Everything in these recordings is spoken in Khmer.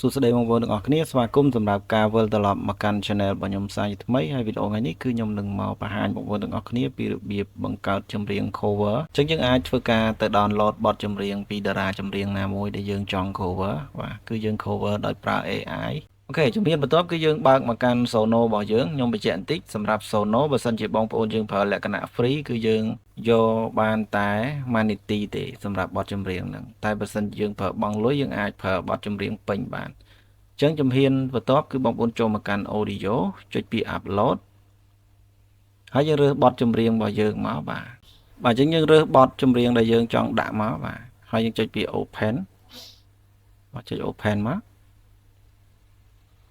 សួស្តីបងប្អូនទាំងអស់គ្នាស្វាគមន៍សម្រាប់ការវិលត្រឡប់មកកាន់ Channel របស់ខ្ញុំសាជាថ្មីហើយវីដេអូថ្ងៃនេះគឺខ្ញុំនឹងមកបង្ហាញបងប្អូនទាំងអស់គ្នាពីរបៀបបង្កើតចម្រៀង cover អញ្ចឹងយើងអាចធ្វើការទៅ download បទចម្រៀងពីតារាចម្រៀងណាមួយដែលយើងចង់ cover បាទគឺយើង cover ដោយប្រើ AI អូខេជំហានបន្ទាប់គឺយើងបើកមកកាន់ Sono របស់យើងខ្ញុំបញ្ជាក់បន្តិចសម្រាប់ Sono បើសិនជាបងប្អូនយើងប្រើលក្ខណៈ free គឺយើងយកបានតែ Manity ទេសម្រាប់បទចម្រៀងហ្នឹងតែបើសិនយើងប្រើបង់លុយយើងអាចប្រើបទចម្រៀងពេញបានអញ្ចឹងជំហានបន្ទាប់គឺបងប្អូនចូលមកកាន់ audio ចុចពី upload ហើយយើងរើសបទចម្រៀងរបស់យើងមកបាទអញ្ចឹងយើងរើសបទចម្រៀងដែលយើងចង់ដាក់មកបាទហើយយើងចុចពី open បាទចុច open មក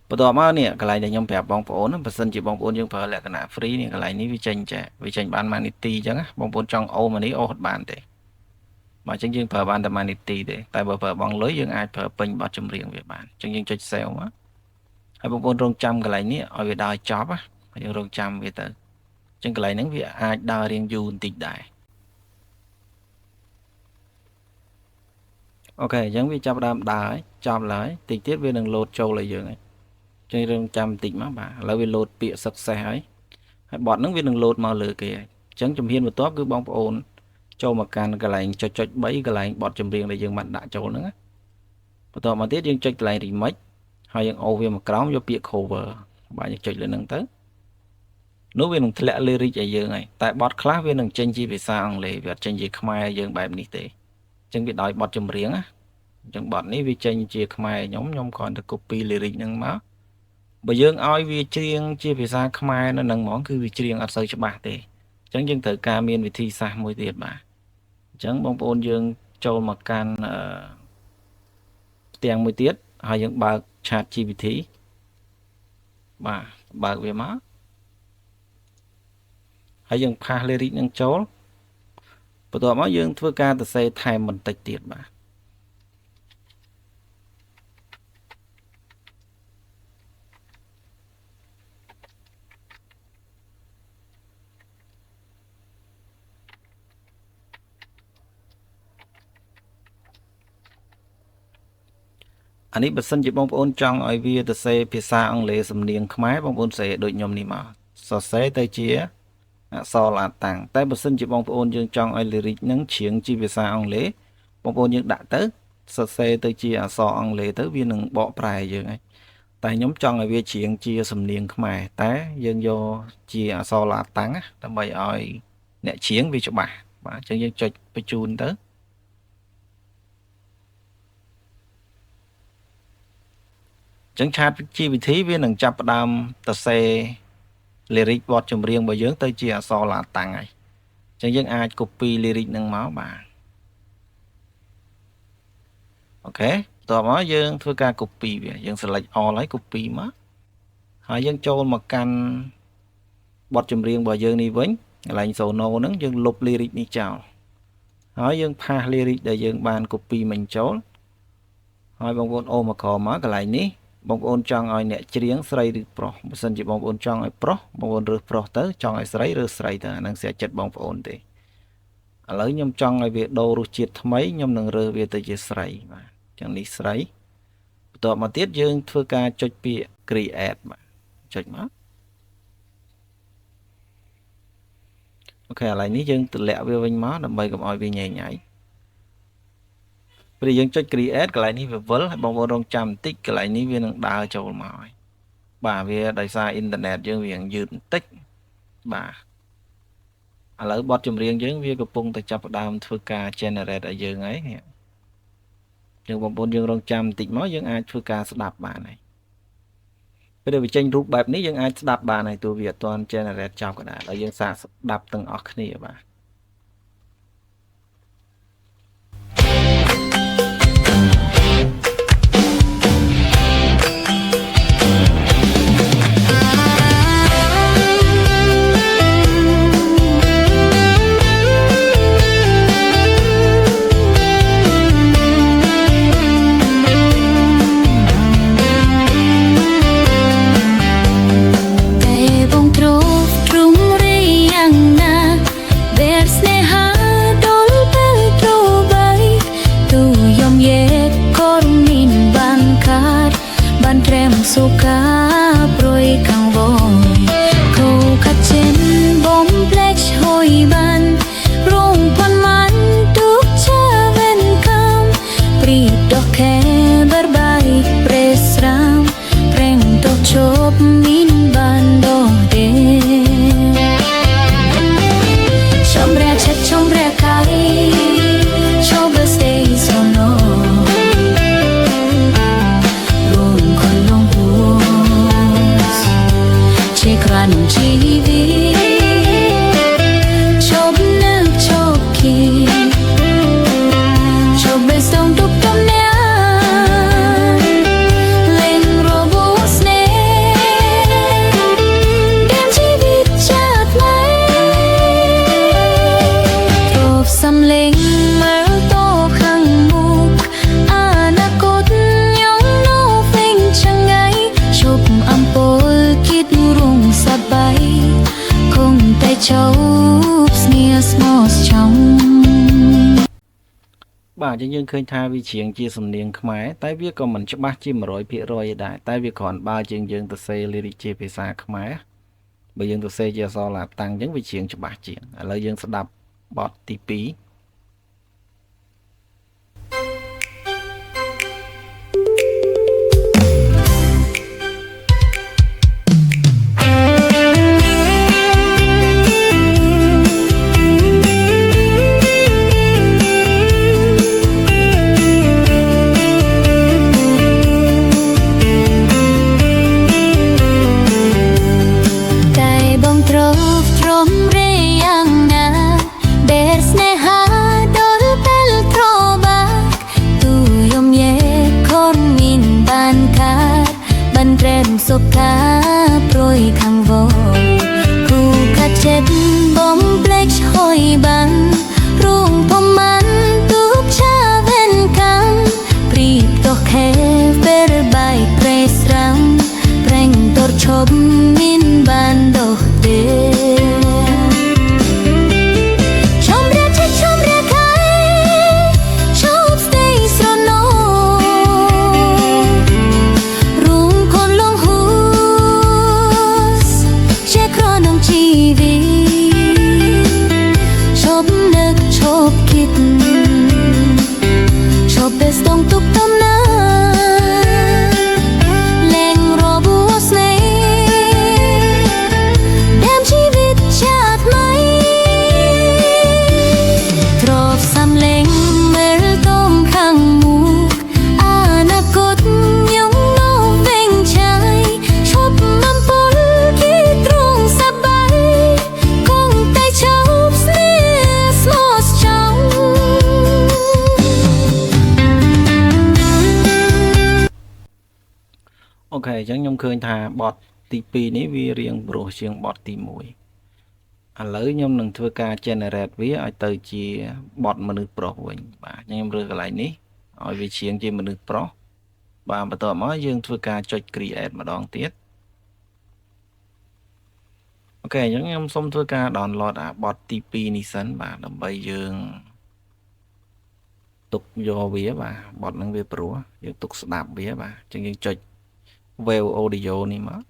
បន្ទាប់មកនេះកន្លែងដែលខ្ញុំប្រាប់បងប្អូនបើសិនជាបងប្អូនយើងប្រើលក្ខណៈ free នេះកន្លែងនេះវាចេញបាន Manity អញ្ចឹងបងប្អូនចង់អូមកនេះអូអត់បានទេបាទអញ្ចឹងយើងប្រើបានតែ Manity ទេតែបើប្រើបង់លុយយើងអាចប្រើពេញបទចម្រៀងវាបានអញ្ចឹងយើងចុច save មកហើយបងប្អូនរងចាំកន្លែងនេះឲ្យវាដើរចប់ហើយយើងរងចាំវាទៅអញ្ចឹងកន្លែងហ្នឹងវាអាចដើររៀងយូរបន្តិចដែរអូខេអញ្ចឹងវាចាប់ដើមដើរចប់ហើយតិចទៀតវានឹង load ចូលឲ្យយើងហើយចឹងរងចាំបន្តិចមកបាទឥឡូវវា load ពាក្យ success ហើយបតហ្នឹងវានឹង load មកលើគេហើយអញ្ចឹងជំហានបន្ទាប់គឺបងប្អូនចូលមកកាន់កន្លែងចុច3កន្លែងបទចម្រៀងដែលយើងបានដាក់ចូលហ្នឹងបន្ទាប់មកទៀតយើងចុចកន្លែង remix ហើយយើងអូសវាមកក្រោមយកពាក្យ cover បាទយើងចុចលើហ្នឹងទៅនោះវានឹងធ្លាក់ lyric ឲ្យយើងហើយតែបទខ្លះវានឹងចេញជាភាសាអង់គ្លេសវាអត់ចេញជាខ្មែរយើងបែបនេះទេអញ្ចឹងវាដោយបទចម្រៀងណាអញ្ចឹងបទនេះវាចេញជាខ្មែរខ្ញុំគ្រាន់តែ copy lyric ហ្នឹងមកបើយើងឲ្យវាច្រៀងជាភាសាខ្មែរនៅនឹងហ្មងគឺវាច្រៀងអត់សូវច្បាស់ទេអញ្ចឹងយើងត្រូវការមានវិធីសាស្ត្រមួយទៀតបាទអញ្ចឹងបងប្អូនយើងចូលមកកាន់ផ្ទាំងមួយទៀតហើយយើងបើក Chat GPT បាទបើកវាមកហើយយើងផាស lyric នឹងចូលបន្ទាប់មកយើងធ្វើការសរសេរថែមបន្តិចទៀតបាទអានេះបើសិនជាបងប្អូនចង់ឲ្យវាទៅសេភាសាអង់គ្លេសសំនៀងខ្មែរបងប្អូនសេដូចខ្ញុំនេះមកសរសេរទៅជាអក្សរឡាតាំងតែបើសិនជាបងប្អូនយើងចង់ឲ្យ lyric ហ្នឹងច្រៀងជាភាសាអង់គ្លេសបងប្អូនយើងដាក់ទៅសរសេរទៅជាអក្សរអង់គ្លេសទៅវានឹងបកប្រែយើងហើយតែខ្ញុំចង់ឲ្យវាច្រៀងជាសំនៀងខ្មែរតែយើងយកជាអក្សរឡាតាំងដើម្បីឲ្យអ្នកច្រៀងវាច្បាស់បាទអញ្ចឹងយើងចុចបញ្ជូនទៅចឹង Chat GPT វានឹងចាប់ផ្ដើមសរសេរ lyric បទចម្រៀងរបស់យើងទៅជាអក្សរឡាតាំងហើយអញ្ចឹងយើងអាច copy lyric នឹងមកបាទអូខេបន្ទាប់មកយើងធ្វើការ copy វាយើង select all ហើយ copy មកហើយយើងចូលមកកាន់បទចម្រៀងរបស់យើងនេះវិញកន្លែង Sono ហ្នឹងយើងលុប lyric នេះចោលហើយយើងផាស lyric ដែលយើងបាន copy មិញចូលហើយបងប្អូនអូមកក្រោមមកកន្លែងនេះបងប្អូនចង់ឲ្យអ្នកច្រៀងស្រីឬប្រុសបើសិនជាបងប្អូនចង់ឲ្យប្រុសបងប្អូនរើសប្រុសទៅចង់ឲ្យស្រីរើសស្រីទៅអានឹងស្អាតចិត្តបងប្អូនទេឥឡូវខ្ញុំចង់ឲ្យវាដូររសជាតិថ្មីខ្ញុំនឹងរើសវាទៅជាស្រីបាទអញ្ចឹងនេះស្រីបន្ទាប់មកទៀតយើងធ្វើការចុចពាក្យ create បាទចុចមកអូខេឥឡូវនេះយើងទម្លាក់វាវិញមកដើម្បីកុំឲ្យវាញ៉ៃញ៉ៃពេលយើងចុច create កន្លែងនេះវាវិលហើយបងប្អូនរងចាំបន្តិចកន្លែងនេះវានឹងដើរចូលមកហើយបាទវាដោយសារអ៊ីនធឺណិតយើងវាយឺតបន្តិចបាទឥឡូវបទចម្រៀងយើងវាកំពុងតែចាប់ផ្ដើមធ្វើការ generate ឲ្យយើងហើយយើងបងប្អូនយើងរងចាំបន្តិចមកយើងអាចធ្វើការស្ដាប់បានហើយពេលដែលវាចេញរូបបែបនេះយើងអាចស្ដាប់បានហើយទោះវាអត់ទាន់ generate ចប់ក៏ដោយហើយយើងសាកស្ដាប់ទាំងអស់គ្នាបាទ ban trem suka proi kang voi khâu khát trên bóng black hồi ban rung pon man tuk cha ven kam pri dok ke berbaik presram preng tok chop min ban do de chombre chet chombre kai chombre stay so no Kran chi vi chop nước chop ki chop bê sông đúc tâm nè lên robot nè đem chi vi chặt máy top xăm lên mơ to khăng mục anakot nhong no phình chẳng ngay chop ampol kít rung sabay kung tay châu snia smos trong បាទយើងឃើញថាវាជាងជាសំនៀងខ្មែរតែវាក៏មិនច្បាស់ជា 100% ដែរតែវាគ្រាន់បើយើងទៅសេ lyric ជាភាសាខ្មែរបើយើងទៅសេជាអក្សរឡាតាំងអញ្ចឹងវាជាងច្បាស់ជាងឥឡូវយើងស្ដាប់បទទី 2 Suka proi khang voi ku khat chet bom black hoi ban rung pom man tuk cha ven kam pri to khe per bai pres ram preng tor chop min ban do deអូខេអញ្ចឹងខ្ញុំឃើញថាបទទី 2 នេះវារៀងប្រុសជាងបទទី 1 ឥឡូវខ្ញុំនឹងធ្វើការ generate វាឲ្យទៅជាបទមនុស្សប្រុសវិញបាទខ្ញុំរើសកន្លែងនេះឲ្យវាជាងជាមនុស្សប្រុសបាទបន្ទាប់មកយើងធ្វើការចុច create ម្ដងទៀតអូខេអញ្ចឹងខ្ញុំសូមធ្វើការ download អាបទទី 2 នេះសិនបាទដើម្បីយើងទុកយកវាបាទបទហ្នឹងវាព្រោះយើងទុកស្ដាប់វាបាទអញ្ចឹងយើងចុចWave audio នេះមក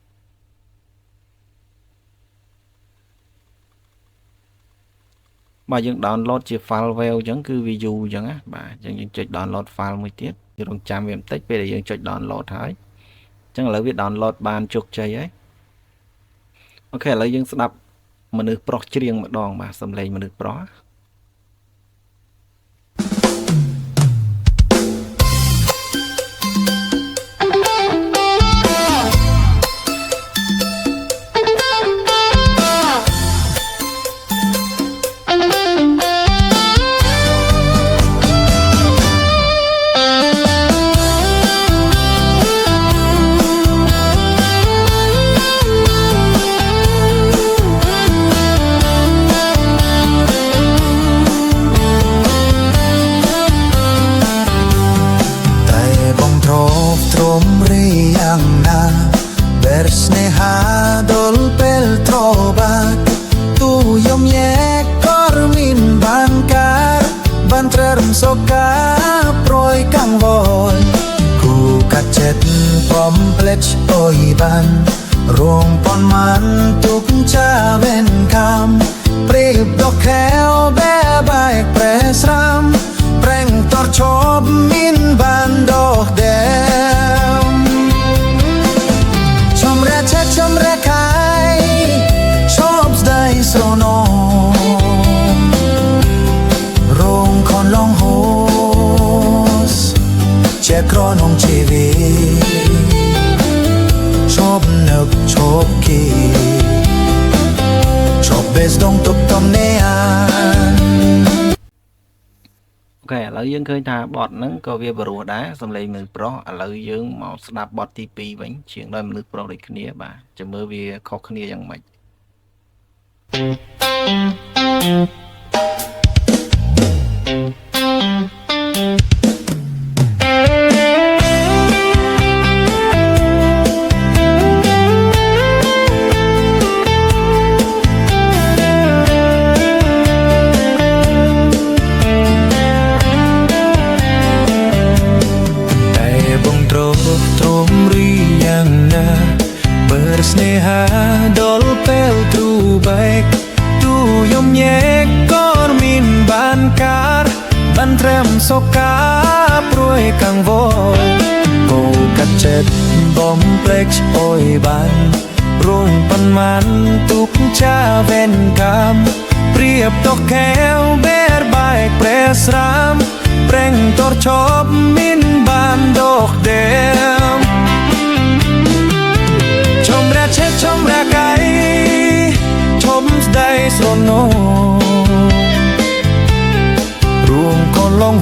បាទយើង download ជា file wave អញ្ចឹងគឺវាយូរអញ្ចឹងណាបាទអញ្ចឹងយើងចុច download file មួយទៀតយើងរងចាំវាបន្តិចពេលដែលយើងចុច download ហើយអញ្ចឹងឥឡូវវា download បានជោគជ័យហើយអូខេឥឡូវយើងស្ដាប់មនុស្សប្រុសច្រៀងម្ដងបាទសំឡេងមនុស្សប្រុស Kompleks oiban Rong pon man tuk cha ven kam Prib dok kheo be baik presram Preng tor chob min ban doh dem Chomre che chomre kai Chob zdai srono Rong kon long hos Che kronong chivi Chop nực chop kỳ Chop bes dong tục tom nè an អូខេឥឡូវយើងឃើញថាបទហ្នឹងក៏វាបរោះដែរសំឡេងមនុស្សប្រុសឥឡូវយើងមកស្ដាប់បទទី2វិញជាងដោយមនុស្សប្រុសដូចគ្នាបាទចាំមើលវាខុសគ្នាយ៉ាងម៉េច Bersneha dol pel tu baik tu yom nyek kor min ban kar ban trem soka pruy kang voi ko kacet bom plek oi ban rung pan man tuk cha ven kam priep tok keo ber baik pres ram preng tor chop min ban dok dem Chom ra kai chom dai srono ruộng con long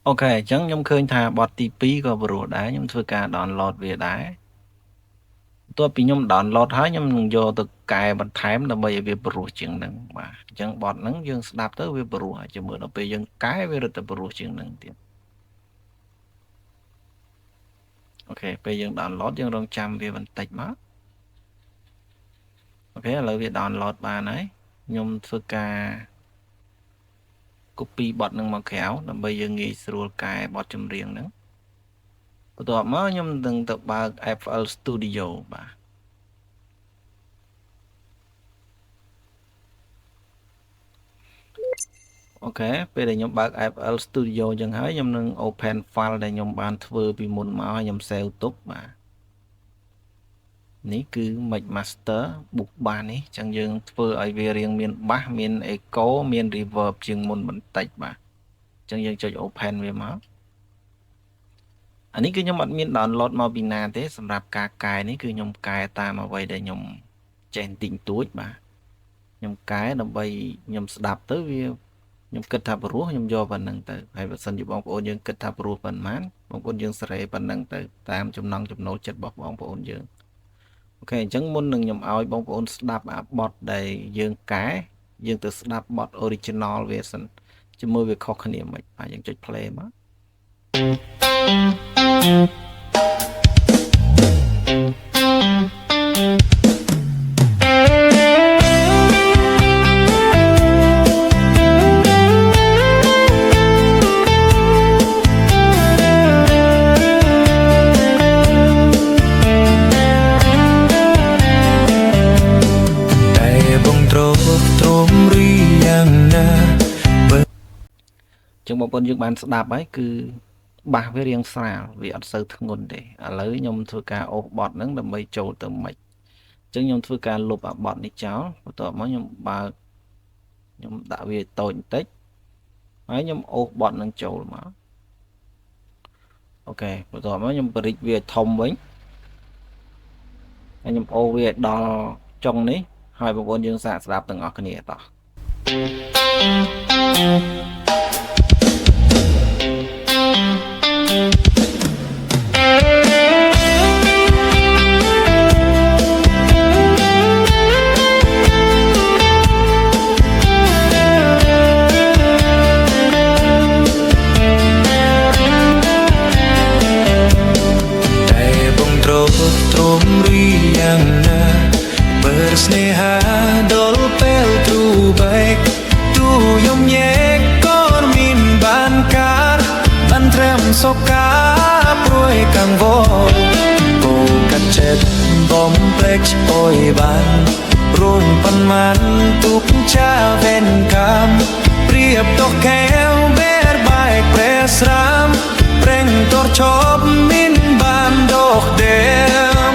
អូខេអញ្ចឹងខ្ញុំឃើញថាបទទី2ក៏បរោះដែរខ្ញុំធ្វើការ download វាដែរបន្ទាប់ពីខ្ញុំ download ហើយខ្ញុំនឹងយកទៅកែបន្ថែមដើម្បីឲ្យវាបរោះជាងហ្នឹងបាទអញ្ចឹងបទហ្នឹងយើងស្ដាប់ទៅវាបរោះហើយចាំមើលដល់ពេលយើងកែវារត់ទៅបរោះជាងហ្នឹងទៀតអូខេពេលយើង download យើងរងចាំវាបន្តិចមកអូខេឥឡូវវា download បានហើយខ្ញុំធ្វើការ copy បទហ្នឹងមកក្រៅដើម្បីយើងងាយស្រួលកែបទចម្រៀងហ្នឹងបន្ទាប់មកខ្ញុំនឹងទៅបើក FL Studio បាទអូខេពេលដែលខ្ញុំបើក FL Studio អញ្ចឹងហើយខ្ញុំនឹង open file ដែលខ្ញុំបានធ្វើពីមុនមកហើយខ្ញុំ save ទុកបាទនេះគឺ Mix Master Book បាននេះអញ្ចឹងយើងធ្វើឲ្យវារៀងមាន bass មាន echo មាន reverb ជាងមុនបន្តិចបាទអញ្ចឹងយើងចុច open វាមកអានេះគឺខ្ញុំអត់មាន download មកពីណាទេសម្រាប់ការកែនេះគឺខ្ញុំកែតាមអ្វីដែលខ្ញុំចេះតិចតួចបាទខ្ញុំកែដើម្បីខ្ញុំស្ដាប់ទៅវាខ្ញុំគិតថាព្រោះខ្ញុំយកប៉ុណ្្នឹងទៅហើយបើសិនជាបងប្អូនយើងគិតថាព្រោះប៉ុន្មានបងប្អូនយើងសេរីប៉ុណ្្នឹងទៅតាមចំណង់ចំណូលចិត្តរបស់បងប្អូនយើងអូខេអញ្ចឹងមុននឹងខ្ញុំឲ្យបងប្អូនស្ដាប់អាបទដែលយើងកែយើងទៅស្ដាប់បទ original វាសិនជាមួយវាខុសគ្នាមិនបាទយើងចុច play មក ចឹងបងប្អូនយើងបានស្ដាប់ហើយគឺបាសវារៀងស្រាលវាអត់សូវធ្ងន់ទេឥឡូវខ្ញុំធ្វើការអូសបទហ្នឹងដើម្បីចូលទៅមិចអញ្ចឹងខ្ញុំធ្វើការលុបអាបទនេះចោលបន្ទាប់មកខ្ញុំបើកខ្ញុំដាក់វាតូចបន្តិចហើយខ្ញុំអូសបទហ្នឹងចូលមកអូខេបន្ទាប់មកខ្ញុំបរិចវាធំវិញហើយខ្ញុំអូសវាដល់ចុងនេះហើយបងប្អូនយើងសាកស្ដាប់ទាំងអស់គ្នាតោះ Bersneha dol pel tu baik tu yom nyek បានរួងប៉ុន្មានទុកចាវេនកម្មព្រៀបតោះកែវបែរបែកប្រែស្រាមប្រេងតរឈប់មានបានដកដេម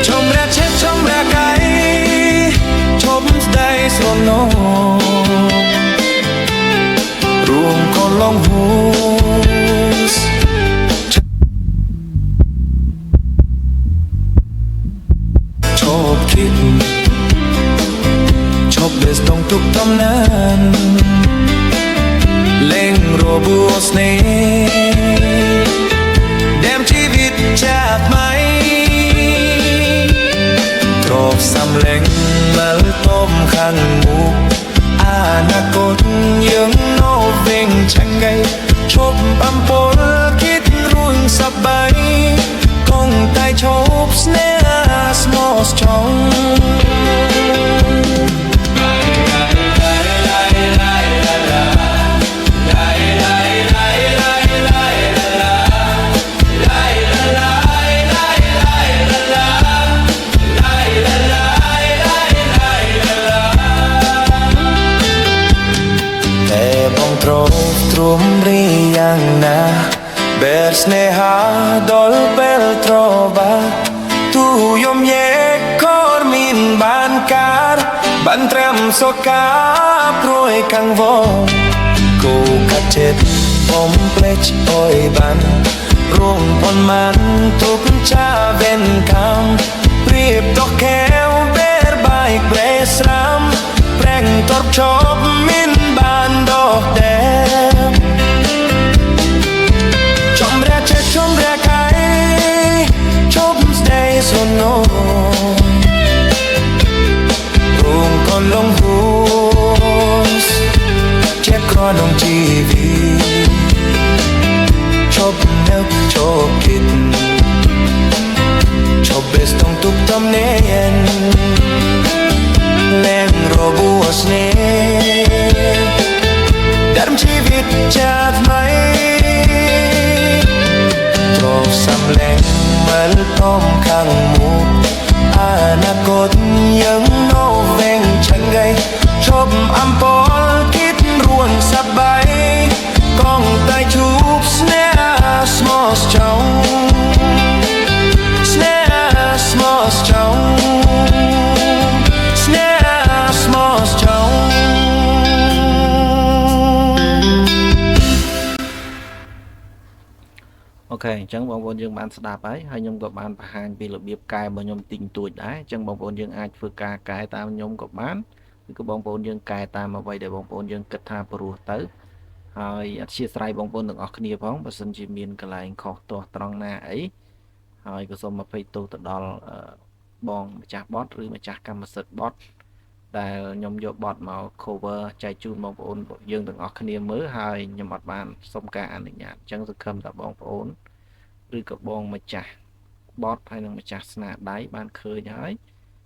ชมแรกเช็ดชมแรกไก่ชมได้สนโนรวมคนลองหูชอบคิดชอบเบสต้องทุกตำนานเล่งโรบัวสเน่แดมชีวิตจากไหมตรอบสำเล็งมาต้มข้างหมูอนาคตยังโนเวงช่างไงชบปั๊มปนคิดรุ่งสบายคงตายชบสเนสมอสชองตรุมรียังนะเบสเนหาดอลเปลตรอบาตูยมเยกคอร์มินบานการบันเตรมสกาปรวยกังวลกูกัดเจ็ดผมเปลชโอยบันร่วงพนมันทุกชาเวนคำเปรียบตอกแก้วเบรบายเบรสรำแปรงตอบชอบมินบานดอกแดงชมแรกเช็ดชมแรกไก่ชมสเตย์สโนร่วงคนลงหูเช็คครอดงทีวีชอบนึกชอบคิดชอบเบสต้องทุกตำเนียนเล่นโรบัวสเน่ดัมชีวิตจากไหมตรอกสำแรงเหมือนต้มข้างหมูอนาคตยังโนเวงช่างไงชอบอัมปอลคิดร่วงสบายกองใต้ชุบสเนสมอสจงสเนสมอสจงสเนสมอสจงអូខេអញ្ចឹងបងប្អូនយើងបានស្ដាប់ហើយខ្ញុំក៏បានបង្ហាញពីរបៀបកែរបស់ខ្ញុំទីងទួចដែរអញ្ចឹងបងប្អូនយើងអាចធ្វើការកែតាមខ្ញុំក៏បានឬក៏បងប្អូនយើងកែតាមអ្វីដែលបងប្អូនយើងគិតថាព្រោះទៅហើយអធិស្ឋានបងប្អូនទាំងអស់គ្នាផងបើសិនជាមានកន្លែងខុសទាស់ត្រង់ណាអីហើយក៏សូមអភ័យទោសទៅដល់បងម្ចាស់បតឬម្ចាស់កម្មសិទ្ធិបតដែលខ្ញុំយកបតមក cover ចែកជូនបងប្អូនយើងទាំងអស់គ្នាមើលហើយខ្ញុំអត់បានសុំការអនុញ្ញាតអញ្ចឹងសង្ឃឹមថាបងប្អូនឬក៏បងម្ចាស់បតហើយនិងម្ចាស់ស្នាដៃបានឃើញហើយ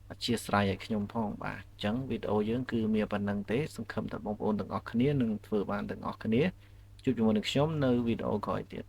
អធិស្ឋានឲ្យខ្ញុំផងបាទអញ្ចឹងវីដេអូយើងគឺមានប៉ុណ្្នឹងទេសង្ឃឹមថាបងប្អូនទាំងអស់គ្នានឹងធ្វើបានទាំងអស់គ្នាជួបជាមួយនឹងខ្ញុំនៅវីដេអូក្រោយទៀត